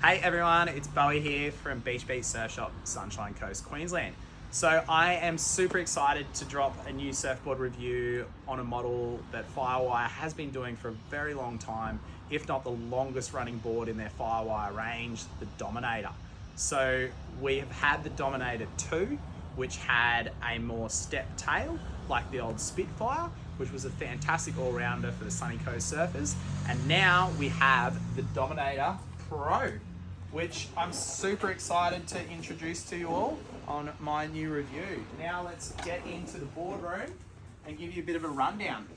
Hey everyone, it's Bowie here from Beach Beat Surf Shop, Sunshine Coast, Queensland. So I am super excited to drop a new surfboard review on a model that FireWire has been doing for a very long time, if not the longest running board in their FireWire range, the Dominator. So we have had the Dominator 2, which had a more stepped tail, like the old Spitfire, which was a fantastic all-rounder for the sunny coast surfers. And now we have the Dominator Pro, which I'm super excited to introduce to you all on my new review. Now let's get into the boardroom and give you a bit of a rundown.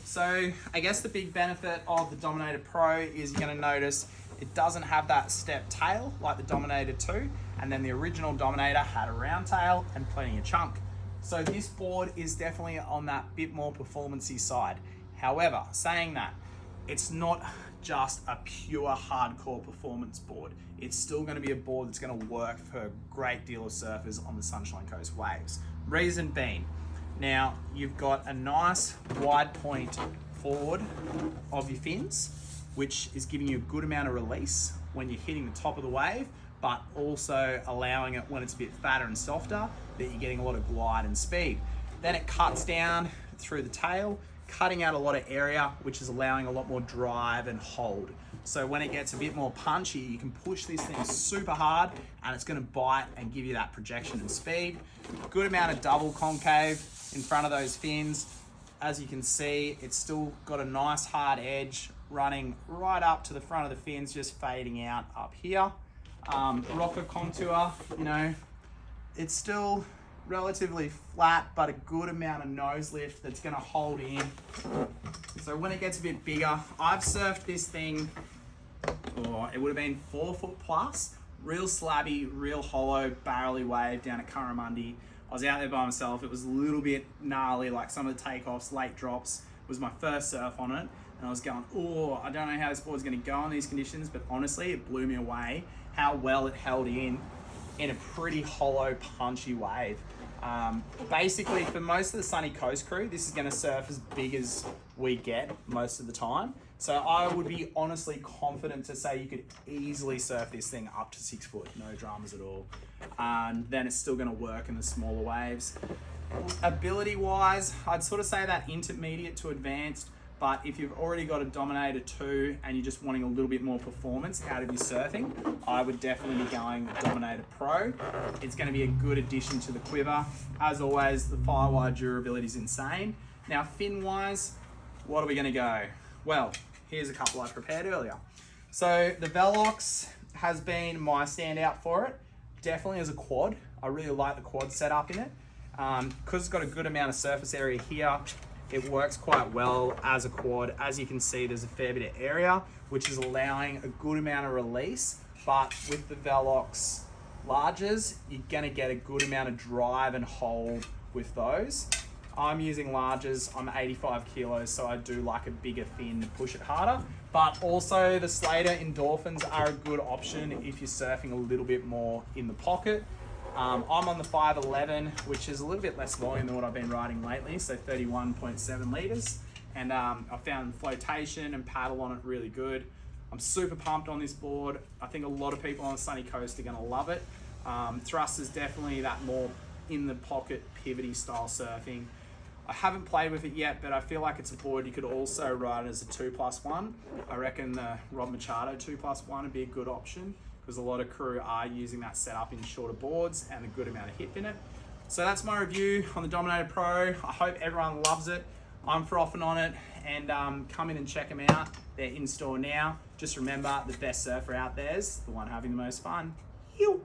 So I guess the big benefit of the Dominator Pro is you're going to notice it doesn't have that stepped tail like the Dominator 2, and then the original Dominator had a round tail and plenty of chunk. So this board is definitely on that bit more performance-y side. However, saying that, it's not just a pure hardcore performance board. It's still going to be a board that's going to work for a great deal of surfers on the Sunshine Coast waves. Reason being, now you've got a nice wide point forward of your fins, which is giving you a good amount of release when you're hitting the top of the wave, but also allowing it when it's a bit fatter and softer that you're getting a lot of glide and speed. Then it cuts down through the tail, cutting out a lot of area, which is allowing a lot more drive and hold. So when it gets a bit more punchy, you can push this thing super hard and it's going to bite and give you that projection and speed. Good amount of double concave in front of those fins. As you can see, it's still got a nice hard edge running right up to the front of the fins, just fading out up here. Rocker contour, it's still relatively flat, but a good amount of nose lift that's going to hold in. So when it gets a bit bigger, I've surfed this thing, it would have been 4 foot plus, real slabby, real hollow, barrely wave down at Curramundi. I was out there by myself. It was a little bit gnarly, like some of the takeoffs, late drops was my first surf on it. And I was going, I don't know how this board's going to go in these conditions, but honestly, it blew me away how well it held in a pretty hollow, punchy wave. Basically, for most of the sunny coast crew, this is going to surf as big as we get most of the time. So I would be honestly confident to say you could easily surf this thing up to 6 foot, no dramas at all. Then it's still going to work in the smaller waves. Ability-wise, I'd sort of say that intermediate to advanced. But if you've already got a Dominator 2 and you're just wanting a little bit more performance out of your surfing, I would definitely be going with Dominator Pro. It's going to be a good addition to the quiver. As always, the FireWire durability is insane. Now, fin-wise, what are we going to go? Well, here's a couple I prepared earlier. So the Velox has been my standout for it. Definitely as a quad. I really like the quad setup in it. Because it's got a good amount of surface area here, it works quite well as a quad. As you can see, there's a fair bit of area, which is allowing a good amount of release. But with the Velox larges, you're gonna get a good amount of drive and hold with those. I'm using larges, I'm 85 kilos, so I do like a bigger fin to push it harder. But also the Slater Endorphins are a good option if you're surfing a little bit more in the pocket. I'm on the 511, which is a little bit less volume than what I've been riding lately, so 31.7 litres. And I found flotation and paddle on it really good. I'm super pumped on this board. I think a lot of people on the sunny coast are going to love it. Thrust is definitely that more in the pocket, pivoty style surfing. I haven't played with it yet, but I feel like it's a board you could also ride as a 2+1. I reckon the Rob Machado 2+1 would be a good option, because a lot of crew are using that setup in shorter boards and a good amount of hip in it. So that's my review on the Dominator Pro. I hope everyone loves it. I'm frothing on it, and come in and check them out. They're in store now. Just remember, the best surfer out there is the one having the most fun. Yo!